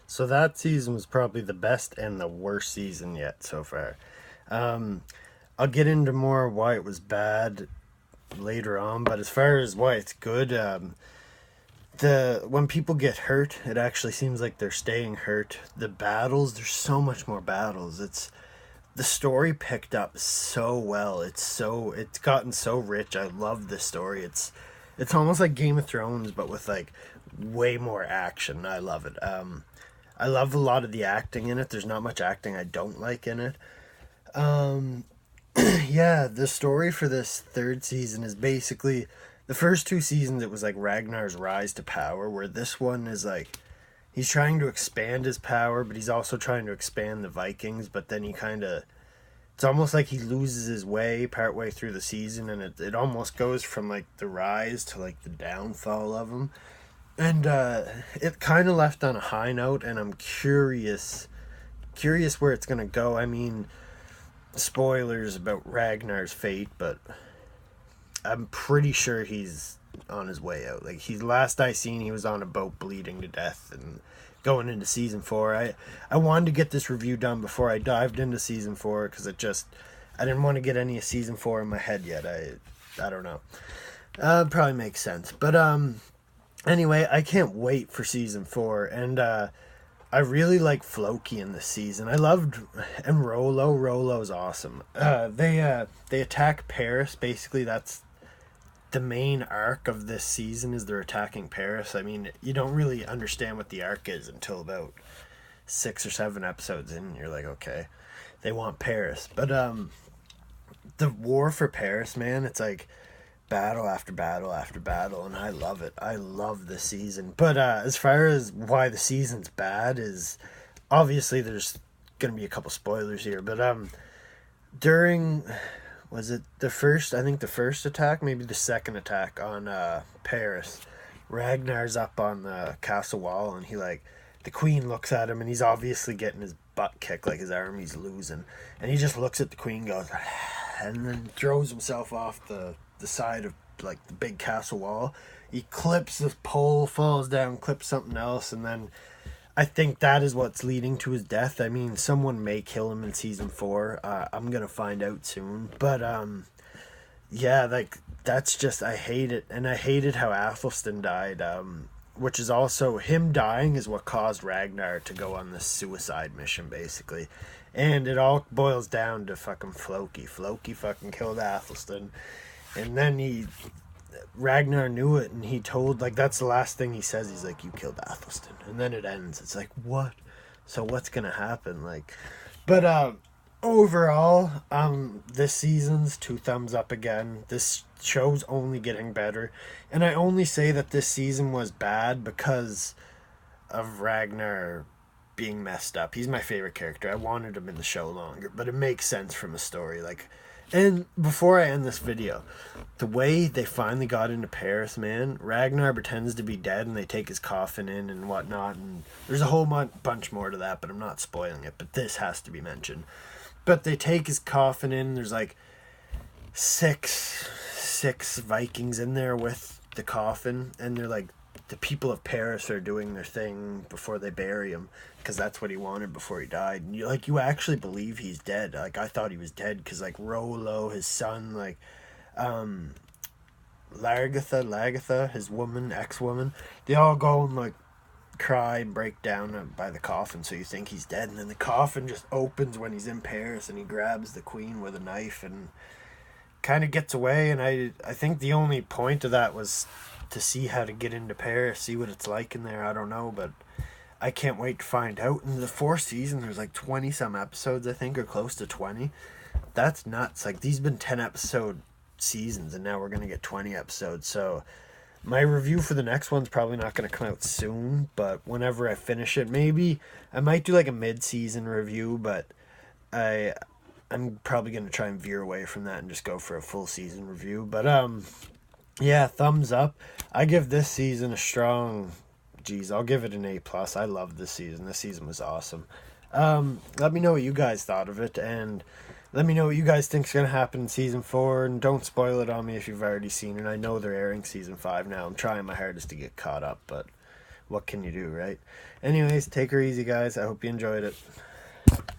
So that season was probably the best and the worst season yet so far. Um, I'll get into more why it was bad later on, but as far as why it's good, the when people get hurt, it actually seems like they're staying hurt. The battles, there's so much more battles. It's the story picked up so well. It's gotten so rich. I love the story. It's almost like Game of Thrones, but with like way more action. I love it. I love a lot of the acting in it. There's not much acting I don't like in it. Um, yeah, the story for this third season is basically the first two seasons. It was like Ragnar's rise to power, where this one is like he's trying to expand his power, but he's also trying to expand the Vikings. But then he kind of it's almost like he loses his way partway through the season, and it almost goes from like the rise to like the downfall of him. And it kind of left on a high note, and I'm curious where it's gonna go. I mean, spoilers about Ragnar's fate, but I'm pretty sure he's on his way out. Like he last I seen, he was on a boat bleeding to death and going into season four. I wanted to get this review done before I dived into season four because I didn't want to get any of season four in my head yet. I don't know. Probably makes sense, but anyway, I can't wait for season four, and I really like Floki in this season. I loved and Rolo. Rolo's awesome. They attack Paris. Basically, that's the main arc of this season is they're attacking Paris. I mean, you don't really understand what the arc is until about 6 or 7 episodes in. And you're like, okay, they want Paris, but the war for Paris, man, it's like battle after battle after battle, and I love it. I love the season. But as far as why the season's bad is obviously there's gonna be a couple spoilers here, but during was it the first I think the first attack, maybe the second attack on Paris, Ragnar's up on the castle wall and he like the queen looks at him and he's obviously getting his butt kicked, like his army's losing, and he just looks at the queen, goes and then throws himself off the side of like the big castle wall. He clips the pole, falls down, clips something else, and then I think that is what's leading to his death. I mean, someone may kill him in season four. I'm gonna find out soon. But yeah, like that's just I hate it, and I hated how Athelstan died. Which is also him dying is what caused Ragnar to go on this suicide mission, basically. And it all boils down to fucking Floki. Floki fucking killed Athelstan, and then Ragnar knew it, and he told, like, that's the last thing he says. He's like, "You killed Athelstan," and then it ends. It's like, what? So what's gonna happen? Like, but overall, this season's 2 thumbs up again. This show's only getting better, and I only say that this season was bad because of Ragnar being messed up. He's my favorite character. I wanted him in the show longer, but it makes sense from a story. Like, and before I end this video, the way they finally got into Paris, man, Ragnar pretends to be dead and they take his coffin in and whatnot, and there's a whole bunch more to that, but I'm not spoiling it, but this has to be mentioned. But they take his coffin in, there's like six Vikings in there with the coffin, and they're like, the people of Paris are doing their thing before they bury him because that's what he wanted before he died. And you actually believe he's dead. Like I thought he was dead because like Rolo, his son, like Lagatha, his ex-woman, they all go and like cry and break down by the coffin, so you think he's dead, and then the coffin just opens when he's in Paris and he grabs the queen with a knife and kind of gets away. And I think the only point of that was to see how to get into Paris, see what it's like in there. I don't know, but I can't wait to find out. In the fourth season, there's like 20 some episodes, I think, or close to 20. That's nuts. Like, these been 10 episode seasons, and now we're gonna get 20 episodes. So my review for the next one's probably not gonna come out soon, but whenever I finish it, maybe I might do like a mid-season review, but I'm probably gonna try and veer away from that and just go for a full season review. But yeah, thumbs up. I give this season a strong, geez, I'll give it an A+. I love this season. This season was awesome. Let me know what you guys thought of it, and let me know what you guys think is going to happen in season 4, and don't spoil it on me if you've already seen it. I know they're airing season 5 now. I'm trying my hardest to get caught up, but what can you do, right? Anyways, take her easy, guys. I hope you enjoyed it.